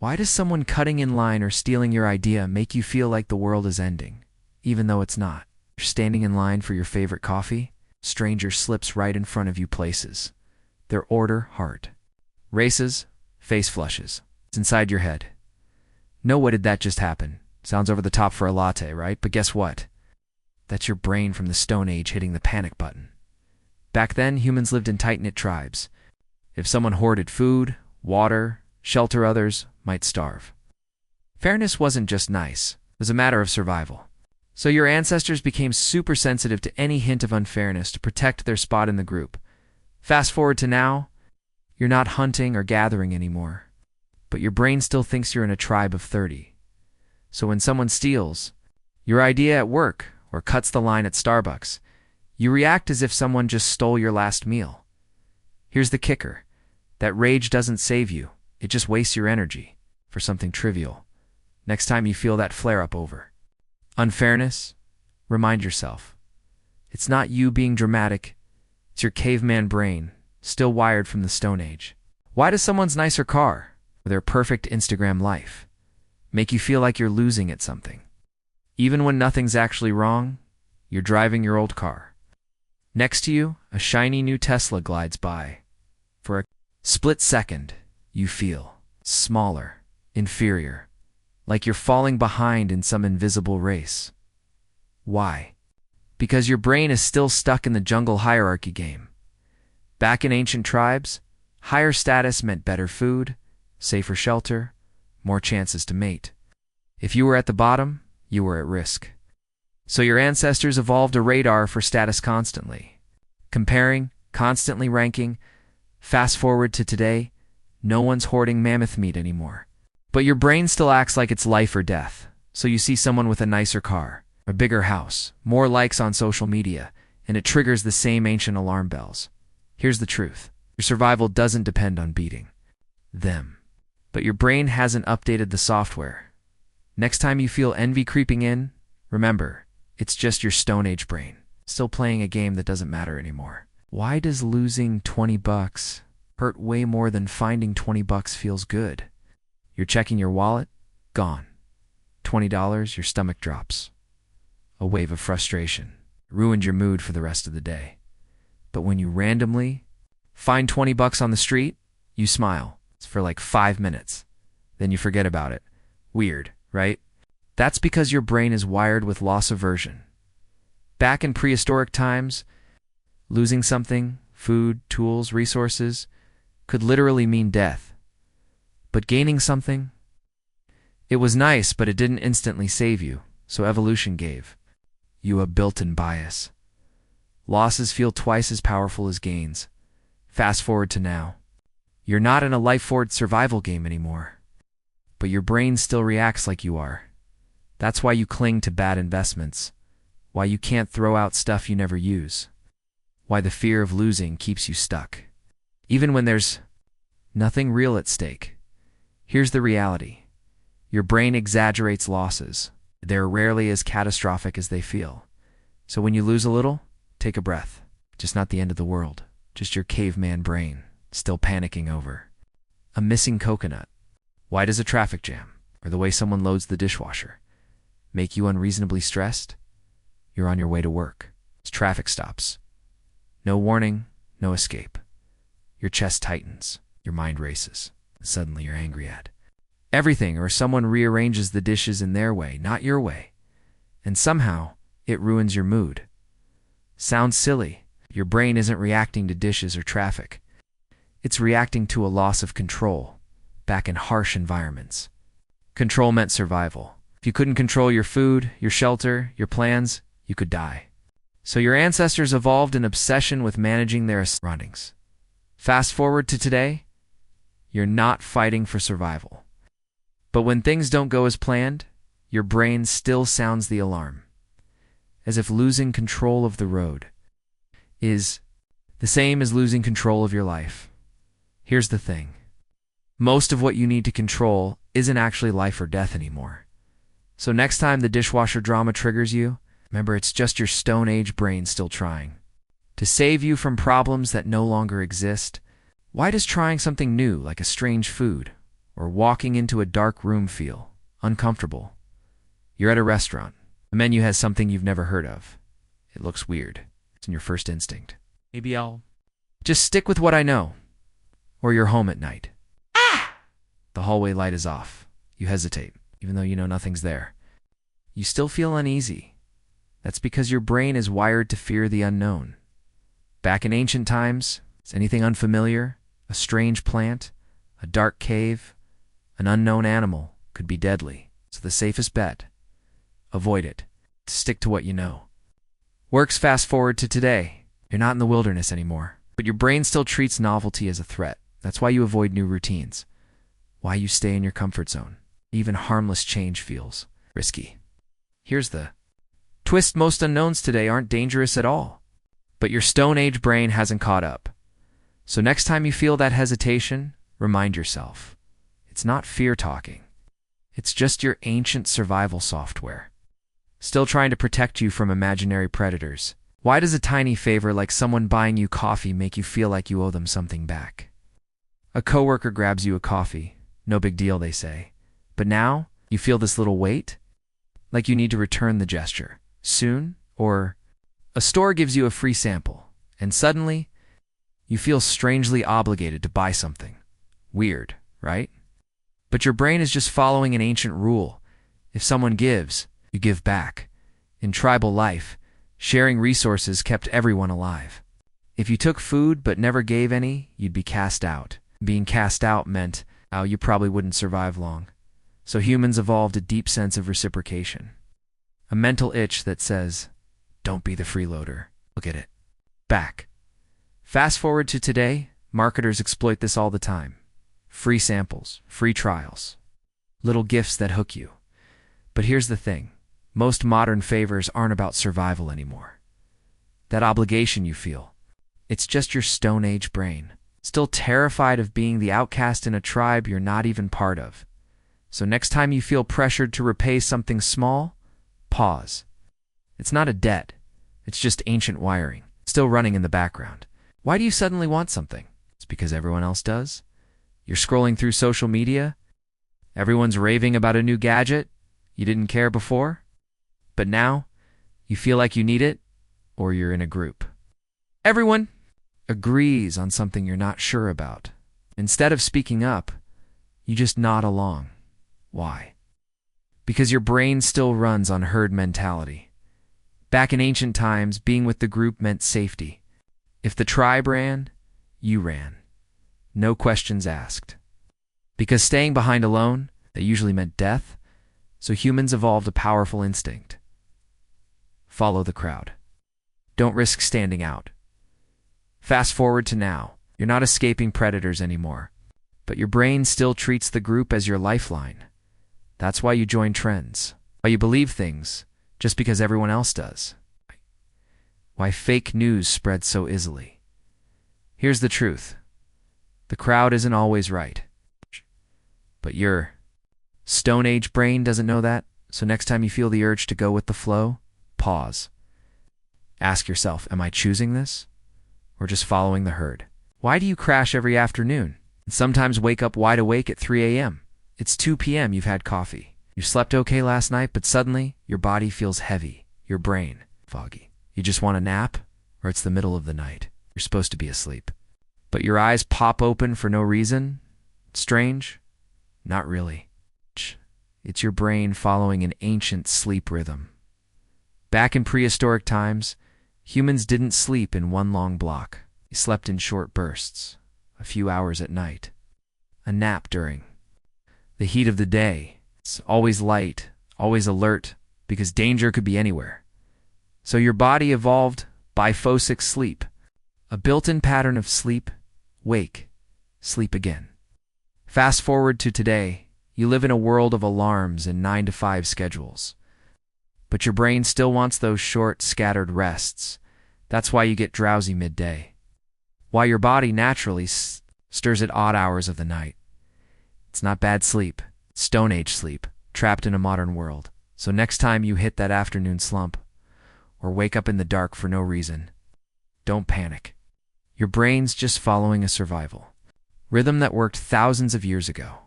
Why does someone cutting in line or stealing your idea make you feel like the world is ending, even though it's not? You're standing in line for your favorite coffee, stranger slips right in front of you places. Their order, heart. Races, face flushes. It's inside your head. No, what did that just happen? Sounds over the top for a latte, right? But guess what? That's your brain from the Stone Age hitting the panic button. Back then, humans lived in tight-knit tribes. If someone hoarded food, water, shelter, others might starve. Fairness wasn't just nice. It was a matter of survival. So your ancestors became super sensitive to any hint of unfairness to protect their spot in the group. Fast forward to now, you're not hunting or gathering anymore, but your brain still thinks you're in a tribe of 30. So when someone steals your idea at work or cuts the line at Starbucks, you react as if someone just stole your last meal. Here's the kicker. That rage doesn't save you. It just wastes your energy for something trivial. Next time you feel that flare-up over unfairness, remind yourself. It's not you being dramatic. It's your caveman brain, still wired from the Stone Age. Why does someone's nicer car, or their perfect Instagram life, make you feel like you're losing at something? Even when nothing's actually wrong, you're driving your old car. Next to you, a shiny new Tesla glides by. For a split second, you feel smaller, inferior, like you're falling behind in some invisible race. Why? Because your brain is still stuck in the jungle hierarchy game. Back in ancient tribes, higher status meant better food, safer shelter, more chances to mate. If you were at the bottom, you were at risk. So your ancestors evolved a radar for status constantly. Comparing, constantly ranking. Fast forward to today, no one's hoarding mammoth meat anymore. But your brain still acts like it's life or death. So you see someone with a nicer car, a bigger house, more likes on social media, and it triggers the same ancient alarm bells. Here's the truth. Your survival doesn't depend on beating them. But your brain hasn't updated the software. Next time you feel envy creeping in, remember, it's just your Stone Age brain, still playing a game that doesn't matter anymore. Why does losing $20 hurt way more than finding $20 feels good? You're checking your wallet, gone. $20, your stomach drops. A wave of frustration. Ruined your mood for the rest of the day. But when you randomly find $20 on the street, you smile. It's for like 5 minutes. Then you forget about it. Weird, right? That's because your brain is wired with loss aversion. Back in prehistoric times, losing something, food, tools, resources, could literally mean death. But gaining something, it was nice, but it didn't instantly save you, so evolution gave you a built-in bias. Losses feel twice as powerful as gains. Fast forward to now. You're not in a life-forward survival game anymore, but your brain still reacts like you are. That's why you cling to bad investments, why you can't throw out stuff you never use, why the fear of losing keeps you stuck. Even when there's nothing real at stake. Here's the reality. Your brain exaggerates losses. They're rarely as catastrophic as they feel. So when you lose a little, take a breath. Just not the end of the world. Just your caveman brain, still panicking over a missing coconut. Why does a traffic jam, or the way someone loads the dishwasher, make you unreasonably stressed? You're on your way to work. It's traffic stops. No warning, no escape. Your chest tightens. Your mind races. Suddenly you're angry at everything, or someone rearranges the dishes in their way, not your way. And somehow, it ruins your mood. Sounds silly. Your brain isn't reacting to dishes or traffic. It's reacting to a loss of control, back in harsh environments. Control meant survival. If you couldn't control your food, your shelter, your plans, you could die. So your ancestors evolved an obsession with managing their surroundings. Fast forward to today, you're not fighting for survival. But when things don't go as planned, your brain still sounds the alarm, as if losing control of the road is the same as losing control of your life. Here's the thing. Most of what you need to control isn't actually life or death anymore. So next time the dishwasher drama triggers you, remember it's just your Stone Age brain still trying to save you from problems that no longer exist. Why does trying something new, like a strange food or walking into a dark room feel uncomfortable. You're at a restaurant. The menu has something you've never heard of. It looks weird. It's in your first instinct. Maybe I'll just stick with what I know. Or you're home at night. The hallway light is off. You hesitate, even though you know nothing's there. You still feel uneasy. That's because your brain is wired to fear the unknown. Back in ancient times, is anything unfamiliar, a strange plant, a dark cave, an unknown animal could be deadly. So the safest bet, avoid it. Stick to what you know. Works fast forward to today. You're not in the wilderness anymore, but your brain still treats novelty as a threat. That's why you avoid new routines. Why you stay in your comfort zone. Even harmless change feels risky. Here's the twist: most unknowns today aren't dangerous at all. But your Stone Age brain hasn't caught up. So next time you feel that hesitation, remind yourself. It's not fear talking. It's just your ancient survival software, still trying to protect you from imaginary predators. Why does a tiny favor like someone buying you coffee make you feel like you owe them something back? A coworker grabs you a coffee. No big deal, they say. But now, you feel this little weight? Like you need to return the gesture. Soon? Or a store gives you a free sample, and suddenly, you feel strangely obligated to buy something. Weird, right? But your brain is just following an ancient rule. If someone gives, you give back. In tribal life, sharing resources kept everyone alive. If you took food but never gave any, you'd be cast out. Being cast out meant, you probably wouldn't survive long. So humans evolved a deep sense of reciprocation. A mental itch that says, don't be the freeloader. Look at it. Back. Fast forward to today, marketers exploit this all the time. Free samples, free trials, little gifts that hook you. But here's the thing. Most modern favors aren't about survival anymore. That obligation you feel, it's just your Stone Age brain, still terrified of being the outcast in a tribe you're not even part of. So next time you feel pressured to repay something small, pause. It's not a debt. It's just ancient wiring, still running in the background. Why do you suddenly want something? It's because everyone else does. You're scrolling through social media. Everyone's raving about a new gadget you didn't care before. But now, you feel like you need it, or you're in a group. Everyone agrees on something you're not sure about. Instead of speaking up, you just nod along. Why? Because your brain still runs on herd mentality. Back in ancient times, being with the group meant safety. If the tribe ran, you ran. No questions asked. Because staying behind alone, that usually meant death, so humans evolved a powerful instinct. Follow the crowd. Don't risk standing out. Fast forward to now. You're not escaping predators anymore, but your brain still treats the group as your lifeline. That's why you join trends. Why you believe things just because everyone else does. Why fake news spreads so easily. Here's the truth. The crowd isn't always right. But your Stone Age brain doesn't know that, so next time you feel the urge to go with the flow, pause. Ask yourself, am I choosing this? Or just following the herd? Why do you crash every afternoon and sometimes wake up wide awake at 3 a.m.? It's 2 p.m. You've had coffee. You slept okay last night, but suddenly your body feels heavy, your brain foggy. You just want a nap, or it's the middle of the night. You're supposed to be asleep. But your eyes pop open for no reason? Strange? Not really. It's your brain following an ancient sleep rhythm. Back in prehistoric times, humans didn't sleep in one long block. They slept in short bursts, a few hours at night. A nap during the heat of the day. It's always light, always alert, because danger could be anywhere. So your body evolved biphasic sleep, a built-in pattern of sleep, wake, sleep again. Fast forward to today, you live in a world of alarms and 9-to-5 schedules. But your brain still wants those short, scattered rests. That's why you get drowsy midday. Why your body naturally stirs at odd hours of the night. It's not bad sleep. It's Stone Age sleep, trapped in a modern world. So next time you hit that afternoon slump, or wake up in the dark for no reason, don't panic. Your brain's just following a survival rhythm that worked thousands of years ago.